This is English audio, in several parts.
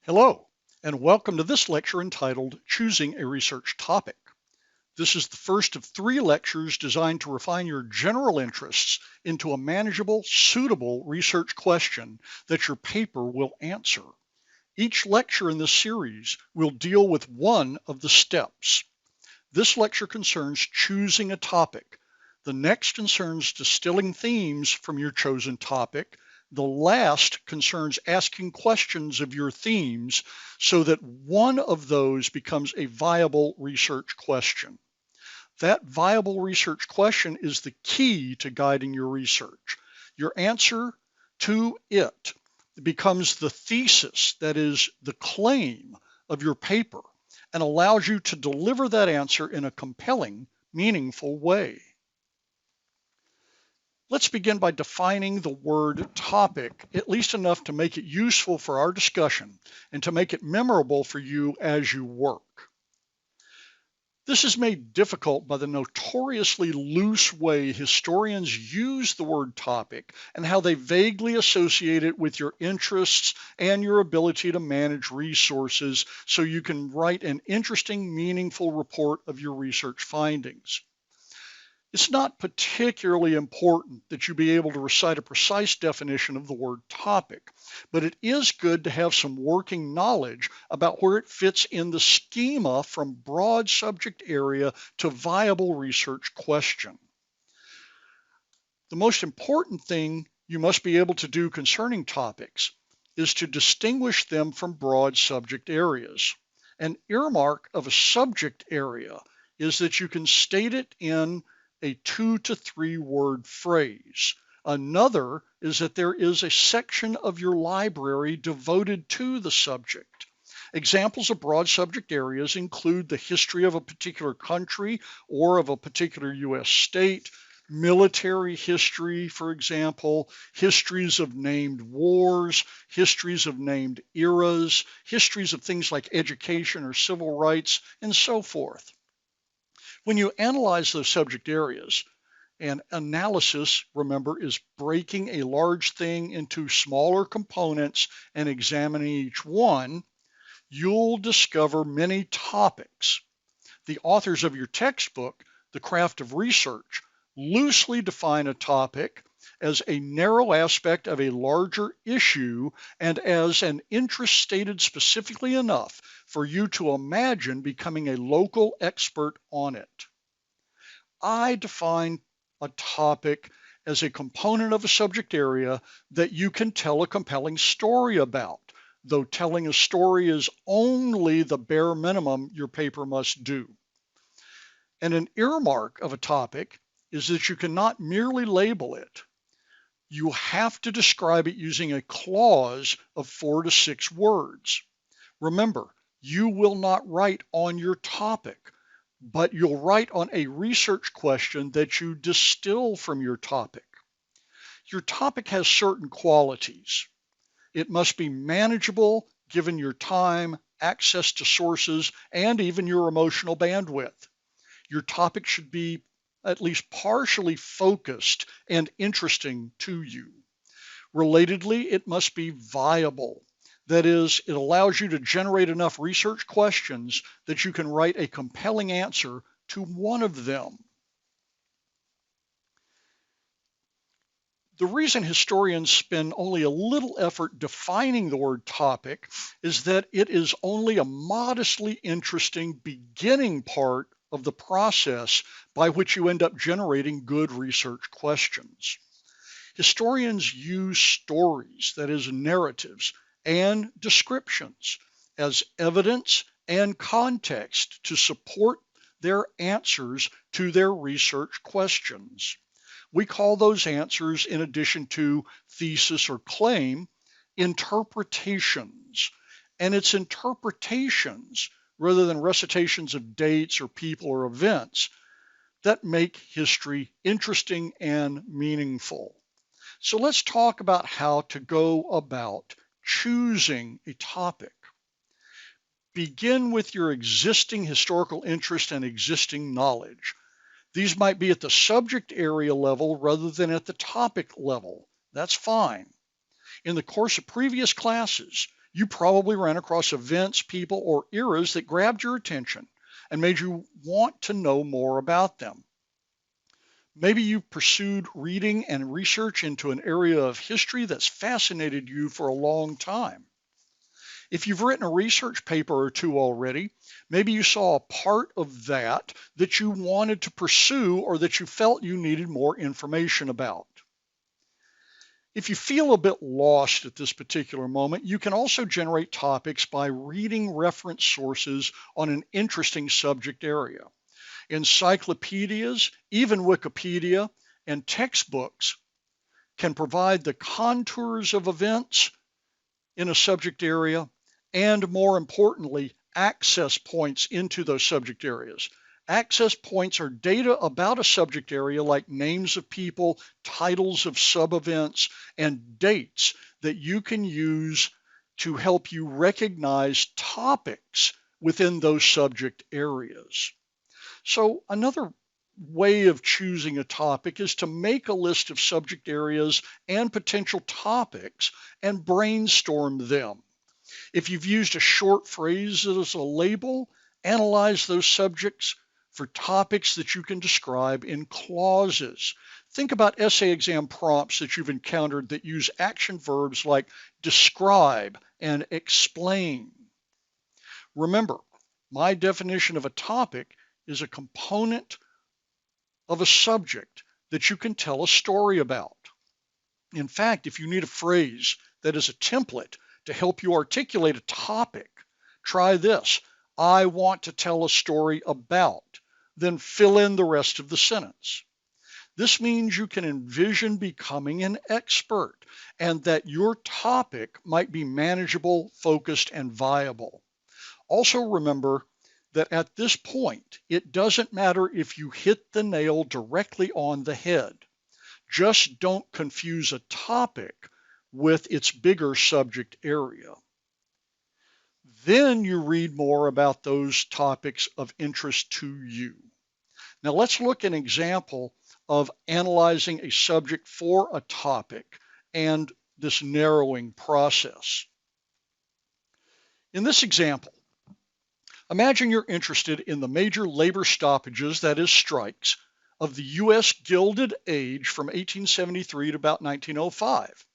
Hello, and welcome to this lecture entitled Choosing a Research Topic. This is the first of 3 lectures designed to refine your general interests into a manageable, suitable research question that your paper will answer. Each lecture in this series will deal with one of the steps. This lecture concerns choosing a topic. The next concerns distilling themes from your chosen topic. The last concerns asking questions of your themes so that one of those becomes a viable research question. That viable research question is the key to guiding your research. Your answer to it becomes the thesis, that is, the claim of your paper, and allows you to deliver that answer in a compelling, meaningful way. Let's begin by defining the word topic, at least enough to make it useful for our discussion and to make it memorable for you as you work. This is made difficult by the notoriously loose way historians use the word topic and how they vaguely associate it with your interests and your ability to manage resources so you can write an interesting, meaningful report of your research findings. It's not particularly important that you be able to recite a precise definition of the word topic, but it is good to have some working knowledge about where it fits in the schema from broad subject area to viable research question. The most important thing you must be able to do concerning topics is to distinguish them from broad subject areas. An earmark of a subject area is that you can state it in a 2 to 3 word phrase. Another is that there is a section of your library devoted to the subject. Examples of broad subject areas include the history of a particular country or of a particular U.S. state, military history, for example, histories of named wars, histories of named eras, histories of things like education or civil rights, and so forth. When you analyze those subject areas, and analysis, remember, is breaking a large thing into smaller components and examining each one, you'll discover many topics. The authors of your textbook, The Craft of Research, loosely define a topic as a narrow aspect of a larger issue and as an interest stated specifically enough for you to imagine becoming a local expert on it. I define a topic as a component of a subject area that you can tell a compelling story about, though telling a story is only the bare minimum your paper must do. And an earmark of a topic is that you cannot merely label it. You have to describe it using a clause of 4 to 6 words. Remember, you will not write on your topic, but you'll write on a research question that you distill from your topic. Your topic has certain qualities. It must be manageable given your time, access to sources, and even your emotional bandwidth. Your topic should be at least partially focused and interesting to you. Relatedly, it must be viable. That is, it allows you to generate enough research questions that you can write a compelling answer to one of them. The reason historians spend only a little effort defining the word topic is that it is only a modestly interesting beginning part of the process by which you end up generating good research questions. Historians use stories, that is, narratives, and descriptions as evidence and context to support their answers to their research questions. We call those answers, in addition to thesis or claim, interpretations. And it's interpretations rather than recitations of dates or people or events that make history interesting and meaningful. So let's talk about how to go about choosing a topic. Begin with your existing historical interest and existing knowledge. These might be at the subject area level rather than at the topic level. That's fine. In the course of previous classes, You probably ran across events, people, or eras that grabbed your attention and made you want to know more about them. Maybe you pursued reading and research into an area of history that's fascinated you for a long time. If you've written a research paper or two already, maybe you saw a part of that that you wanted to pursue or that you felt you needed more information about. If you feel a bit lost at this particular moment, you can also generate topics by reading reference sources on an interesting subject area. Encyclopedias, even Wikipedia, and textbooks can provide the contours of events in a subject area, and more importantly, access points into those subject areas. Access points are data about a subject area like names of people, titles of sub-events, and dates that you can use to help you recognize topics within those subject areas. So another way of choosing a topic is to make a list of subject areas and potential topics and brainstorm them. If you've used a short phrase as a label, analyze those subjects for topics that you can describe in clauses. Think about essay exam prompts that you've encountered that use action verbs like describe and explain. Remember, my definition of a topic is a component of a subject that you can tell a story about. In fact, if you need a phrase that is a template to help you articulate a topic, try this. I want to tell a story about, then fill in the rest of the sentence. This means you can envision becoming an expert and that your topic might be manageable, focused, and viable. Also remember that at this point, it doesn't matter if you hit the nail directly on the head. Just don't confuse a topic with its bigger subject area. Then you read more about those topics of interest to you. Now let's look at an example of analyzing a subject for a topic and this narrowing process. In this example, imagine you're interested in the major labor stoppages, that is strikes, of the U.S. Gilded Age from 1873 to about 1905.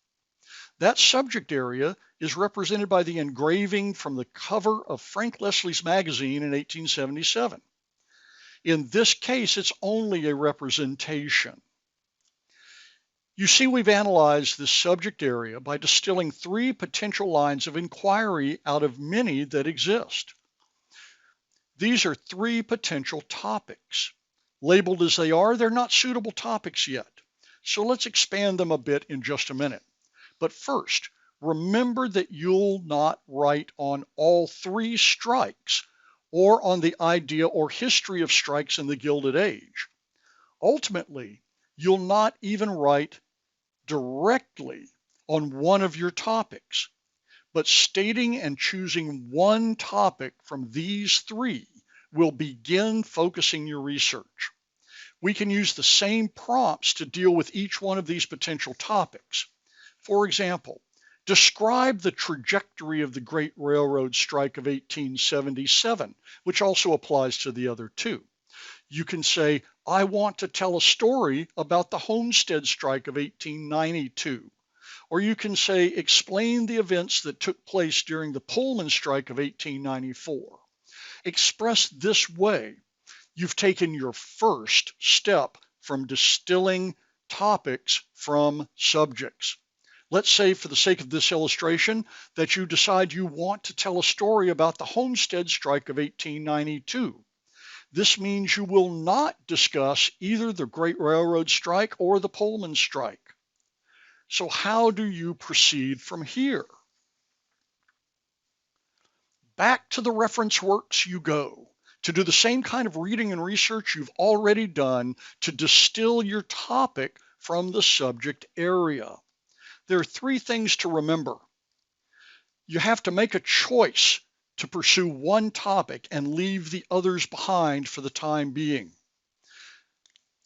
That subject area is represented by the engraving from the cover of Frank Leslie's magazine in 1877. In this case, it's only a representation. You see, we've analyzed this subject area by distilling 3 potential lines of inquiry out of many that exist. These are 3 potential topics. Labeled as they are, they're not suitable topics yet. So let's expand them a bit in just a minute. But first, remember that you'll not write on all 3 strikes or on the idea or history of strikes in the Gilded Age. Ultimately, you'll not even write directly on one of your topics, but stating and choosing one topic from these 3 will begin focusing your research. We can use the same prompts to deal with each one of these potential topics. For example, describe the trajectory of the Great Railroad Strike of 1877, which also applies to the other 2. You can say, I want to tell a story about the Homestead Strike of 1892. Or you can say, explain the events that took place during the Pullman Strike of 1894. Expressed this way, you've taken your first step from distilling topics from subjects. Let's say, for the sake of this illustration, that you decide you want to tell a story about the Homestead Strike of 1892. This means you will not discuss either the Great Railroad Strike or the Pullman Strike. So how do you proceed from here? Back to the reference works you go to do the same kind of reading and research you've already done to distill your topic from the subject area. There are 3 things to remember. You have to make a choice to pursue one topic and leave the others behind for the time being.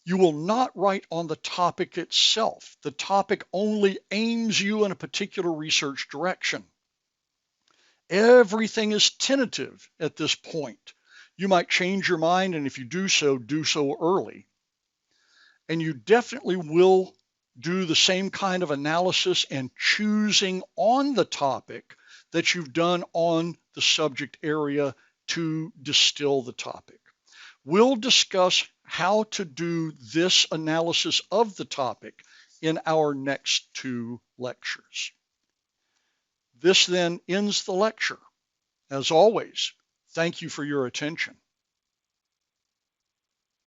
You will not write on the topic itself. The topic only aims you in a particular research direction. Everything is tentative at this point. You might change your mind, and if you do so early. And you definitely will do the same kind of analysis and choosing on the topic that you've done on the subject area to distill the topic. We'll discuss how to do this analysis of the topic in our next 2 lectures. This then ends the lecture. As always, thank you for your attention.